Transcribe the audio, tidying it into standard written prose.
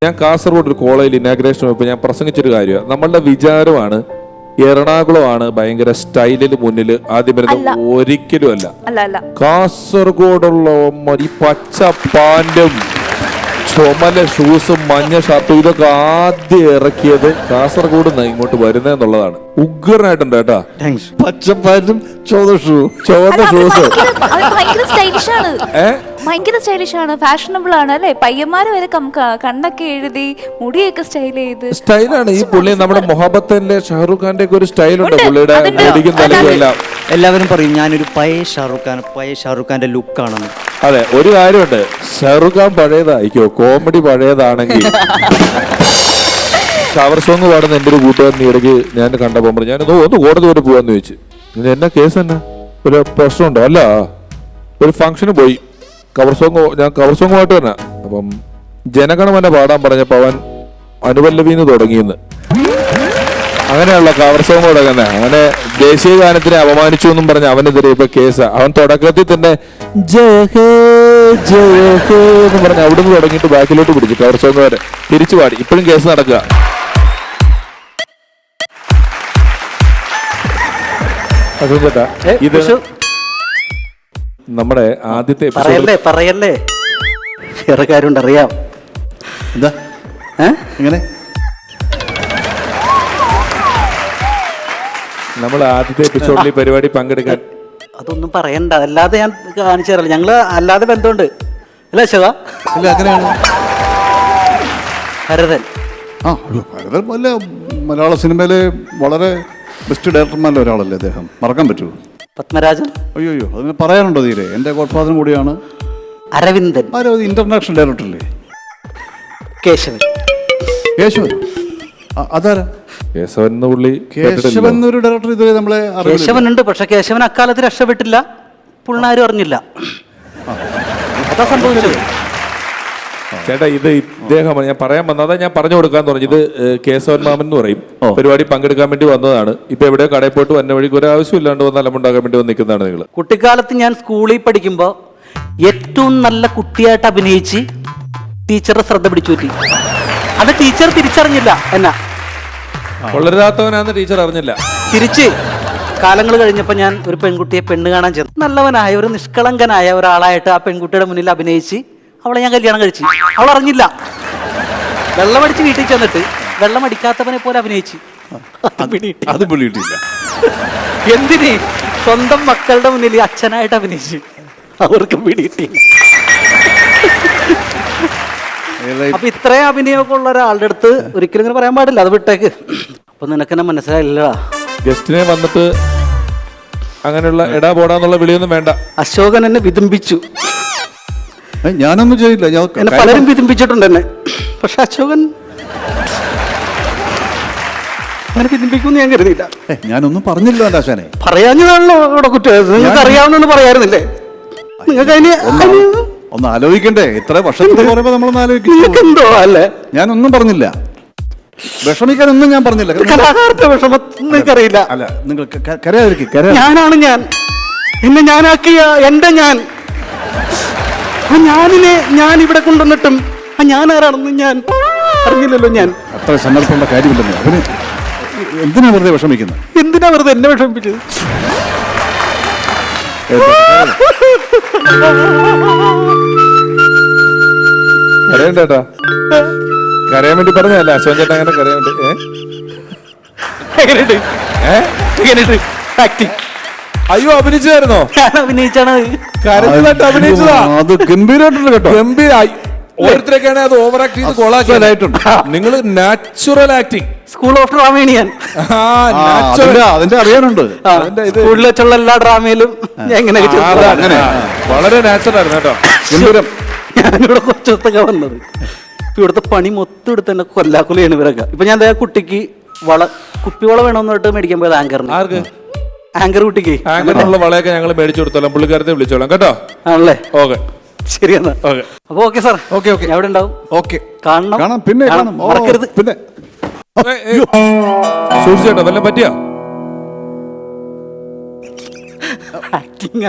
ഞാൻ കാസർഗോഡ് ഒരു കോളേജിൽ ഇനാഗ്രേഷൻ പോയപ്പോൾ ഞാൻ പ്രസംഗിച്ചൊരു കാര്യമാണ്. നമ്മളുടെ വിചാരമാണ് എറണാകുളമാണ് ഭയങ്കര സ്റ്റൈലിന് മുന്നിൽ ആദ്യം വരുന്നത്. ഒരിക്കലും അല്ല. കാസർഗോഡുള്ള ഈ പച്ച പാൻറ്റും ചുമല ഷൂസും മഞ്ഞ ഷർട്ടും ഇതൊക്കെ ആദ്യം ഇറക്കിയത് കാസർഗോഡ് നിന്ന് ഇങ്ങോട്ട് വരുന്നതെന്നുള്ളതാണ്. ഉഗ്രനായിട്ടുണ്ട് കേട്ടാ. പച്ചപ്പാൻറ്റും ചുവന്ന ഷൂസ് ഭയങ്കര സ്റ്റൈലിഷ് ആണ്, ഫാഷനബിൾ ആണ് അല്ലെ. പയ്യന്മാര് വരെ കണ്ണൊക്കെ എഴുതി മുടിയൊക്കെ സ്റ്റൈൽ ചെയ്ത് സ്റ്റൈലാണ് ഈ പുള്ളി. നമ്മുടെ മൊഹബത്തല്ലേ ഷാറൂഖ് ഖാന്റെ ഒക്കെ ഒരു സ്റ്റൈലുണ്ട് പുള്ളിയുടെ. എല്ലാവരും പറയും ഞാനൊരു പഴയ ഷാറൂഖ് ഖാന്റെ ലുക്ക് ആണെന്ന്. അതെ, ഒരു കാര്യമുണ്ട്, ഷാറൂഖ് ഖാൻ പഴയതായിക്കോ, കോമഡി പഴയതാണെങ്കിൽ ഷവർ സോങ് പാടുന്ന എൻ്റെ ഒരു കൂട്ടുകാരൻ ഇടയ്ക്ക് ഞാൻ കണ്ടപ്പോൾ പറഞ്ഞു, ഞാൻ ഒന്ന് കോടതി വരെ പോവാന്ന് ചോദിച്ചു. എന്നാ കേസ് തന്നെ ഒരു പ്രശ്നമുണ്ടോ? അല്ല, ഒരു ഫംഗ്ഷന് പോയി ഞാൻ കവർ സോങ് പാട്ട് തന്നെ. അപ്പം ജനഗണമന പാടാൻ പറഞ്ഞപ്പോൾ അവൻ അനുപല്ലവിന്ന് തുടങ്ങിയെന്ന്. അങ്ങനെയുള്ള കവർ സോങ് തുടങ്ങുന്നത്. അങ്ങനെ ദേശീയ ഗാനത്തിനെ അപമാനിച്ചു എന്നും പറഞ്ഞ് അവനെതിരെ ഇപ്പൊ കേസാ. അവൻ തുടക്കത്തിൽ തന്നെ ജയ എന്ന് പറഞ്ഞ് അവിടുന്ന് തുടങ്ങിയിട്ട് ബാക്കിലോട്ട് പിടിച്ചു കവർ സോങ് വരെ തിരിച്ചു പാടി. ഇപ്പോഴും കേസ് നടക്കുക. ചേട്ടാ, ഇത് നമ്മുടെ ആദ്യത്തെ പറയല്ലേ വേറെ കാര്യമുണ്ട് അറിയാം. എന്താ എങ്ങനെ നമ്മൾ ആദ്യത്തെ എപ്പിസോഡിൽ ഈ പരിപാടി പങ്കെടുക്കാൻ അതൊന്നും പറയണ്ട, അല്ലാതെ ഞാൻ കാണിച്ചു തരാം. ഞങ്ങള് അല്ലാതെ ബന്ധമുണ്ട് അല്ലേ ശിവ? ഇല്ല, അങ്ങനെയാണ്. ഭരതൻ ഭരതൻ വല്ല മലയാള സിനിമയിലെ വളരെ ബെസ്റ്റ് ഡയറക്ടർമാരിലെ ഒരാളല്ലേ അദ്ദേഹം, മറക്കാൻ പറ്റുമോ? പത്മരാജൻ. അയ്യോ അതിന് പറയാനുണ്ടോ തീരെ? എൻ്റെ ഗോഡ്ഫാദറും കൂടിയാണ്. അരവിന്ദൻ. ഇന്റർനാഷണൽ ഡയറക്ടറല്ലേ? കേശവൻ. അതാരാ? കേശവൻ ഒരു ഡയറക്ടർ ഇതുവരെ നമ്മളെ കേശവൻ ഉണ്ട്, പക്ഷെ കേശവൻ അക്കാലത്ത് രക്ഷപ്പെട്ടില്ല, പുള്ളാരും അറിഞ്ഞില്ല. അതാ സംഭവിച്ചത്. ചേട്ടാ, ഇത് ഇദ്ദേഹമാണ് ഞാൻ പറയാൻ വന്നത്. ഞാൻ പറഞ്ഞു കൊടുക്കാൻ തുടങ്ങി. ഇത് കേശവൻ മാമൻ എന്ന് പറയും. പരിപാടി പങ്കെടുക്കാൻ വേണ്ടി വന്നതാണ്. ഇപ്പൊ എവിടെയോ കടയിൽ പോയിട്ട് വന്ന വഴിക്ക് ഒരു ആവശ്യമില്ലാണ്ട് വന്ന് അലമുണ്ടാക്കാൻ വേണ്ടി വന്ന് നിൽക്കുന്നതാണ് നിങ്ങൾ. കുട്ടിക്കാലത്ത് ഞാൻ സ്കൂളിൽ പഠിക്കുമ്പോൾ ഏറ്റവും നല്ല കുട്ടിയായിട്ട് അഭിനയിച്ച് ടീച്ചറുടെ ശ്രദ്ധ പിടിച്ചു പറ്റി. അത് ടീച്ചർ തിരിച്ചറിഞ്ഞില്ല എന്നാ. വളരാത്തവനാന്ന് ടീച്ചർ അറിഞ്ഞില്ല. തിരിച്ച് കാലങ്ങൾ കഴിഞ്ഞപ്പോൾ ഞാൻ ഒരു പെൺകുട്ടിയെ പെണ്ണ് കാണാൻ ചെന്നു. നല്ലവനായ ഒരു നിഷ്കളങ്കനായ ഒരാളായിട്ട് ആ പെൺകുട്ടിയുടെ മുന്നിൽ അഭിനയിച്ച് അവളെ ഞാൻ കല്യാണം കഴിച്ചു. അവൾ അറിഞ്ഞില്ല. വെള്ളമടിച്ച് വീട്ടിൽ ചെന്നിട്ട് വെള്ളമടിക്കാത്തവനെ പോലെ അഭിനയിച്ചു. അത് പിടിയിട്ടില്ല. എന്തിന്? സ്വന്തം മക്കളുടെ മുന്നിൽ അച്ഛനായിട്ട് അഭിനയിച്ചു. അവർക്ക് പിടിയിട്ടില്ല. അപ്പൊ ഇത്രയും അഭിനയമൊക്കെ ഉള്ള ഒരാളുടെ അടുത്ത് ഒരിക്കലും ഇങ്ങനെ പറയാൻ പാടില്ല. അത് വിട്ടേക്ക്. അപ്പൊ നിനക്കെന്നെ മനസ്സിലായില്ലടാ. ഗസ്റ്റിനെ വന്നിട്ട് അങ്ങനെയുള്ള എടാ പോടാന്നുള്ള വിളിയൊന്നും വേണ്ട. അശോകൻ എന്നെ വിതുമ്പിച്ചു. ഞാനൊന്നും ചെയ്യില്ല. എന്നെ പലരും വിതുമ്പിച്ചിട്ടുണ്ട് എന്നെ. പക്ഷെ അശോകൻ അങ്ങനെ വിതുമ്പിക്കുമെന്ന് ഞാൻ കരുതിയില്ല. ഞാനൊന്നും പറഞ്ഞില്ല ആശാനെ. പറയാഞ്ഞതാണല്ലോ ഇവിടെ കുറ്റം. നിങ്ങൾക്ക് അറിയാവുന്ന പറയാറുന്നില്ലേ? നിങ്ങൾക്ക് അതിന് ഒന്ന് ആലോചിക്കണ്ടേ? ഇത്ര വർഷത്തിൽ പറയുമ്പോ നമ്മളൊന്ന് ആലോചിക്കും. എന്തോ അല്ലേ? ഞാനൊന്നും പറഞ്ഞില്ല. വിഷമിക്കാനൊന്നും ഞാൻ പറഞ്ഞില്ല. കലാകാരത്തെ വിഷമം നിങ്ങൾക്കറിയില്ല. അല്ല, നിങ്ങൾ കരയാതിരിക്കും. ഞാനാണ് ഞാൻ. എന്നെ ഞാനാക്കിയ എന്റെ ഞാൻ. ആ ഞാനിനെ ഞാൻ ഇവിടെ കൊണ്ടുവന്നിട്ടും ആ ഞാൻ ആരാണെന്ന് ഞാൻ അറിഞ്ഞില്ലല്ലോ. ഞാൻ അത്ര സന്ദർഭമുള്ള കാര്യമില്ലെന്ന്. അവന് എന്തിനാ വെറുതെ വിഷമിക്കുന്നത്? എന്തിനാ വെറുതെ എന്നെ വിഷമിപ്പിച്ചത്? കരയണ്ടേട്ടാ, കരയാൻ വേണ്ടി പറഞ്ഞല്ല അശോകൻ ചേട്ടാ. അങ്ങനെ കരയാൻ വേണ്ടി അയ്യോ അഭിനയിച്ചായിരുന്നോ? അഭിനയിച്ചാണ്. കരഞ്ഞിട്ട് അഭിനയിച്ചതാ. അത് ഗംഭീരമായിട്ടുണ്ട് കേട്ടോ. ഗംഭീരായി. ഓരോരുത്തരൊക്കെയാണ് അത് ഓവർ ആക്ട് ചെയ്ത് കൊളാക്കിയിട്ടുണ്ട്. നിങ്ങൾ നാച്ചുറൽ ആക്ടിങ്. സ്കൂൾ ഓഫ് ഡ്രാമയാണ് ഞാൻ. അതിന്റെ അറിയാനുണ്ട്. സ്കൂളിൽ വെച്ചുള്ള എല്ലാ ഡ്രാമയിലും അങ്ങനെ വളരെ നാച്ചുറൽ ആയിരുന്നു കേട്ടോ. ഗംഭീരം. ഞാനിവിടെ കുറച്ച് ദിവസത്തൊക്കെ വന്നത്. ഇവിടുത്തെ പണി മൊത്തം എടുത്ത് തന്നെ കൊല്ലാക്കൊലയാണ് ഇവരൊക്കെ. ഇപ്പൊ ഞാൻ കുട്ടിക്ക് കുപ്പിവള വേണമെന്ന് പറഞ്ഞിട്ട് മേടിക്കാൻ പോയത് ആങ്കറിന്. ആർക്ക്? ആങ്കർ കുട്ടിക്ക്. ആങ്കറിനുള്ള വളയൊക്കെ ഞങ്ങൾ മേടിച്ചു കൊടുത്തോളാം. പുള്ളിക്കാരത്തെ വിളിച്ചോളാം കേട്ടോ. ആണല്ലേ? ഓക്കെ, ശരി എന്നാ. അപ്പൊ ഓക്കെ സാർ. ഓക്കെ ഓക്കെ, എവിടെ ഉണ്ടാവും? ഓക്കെ, കാണണം. പിന്നെ മറക്കരുത്. പിന്നെ സൂക്ഷിച്ചേട്ടോ, വല്ലതും പറ്റിയാ? ആക്ടിങ്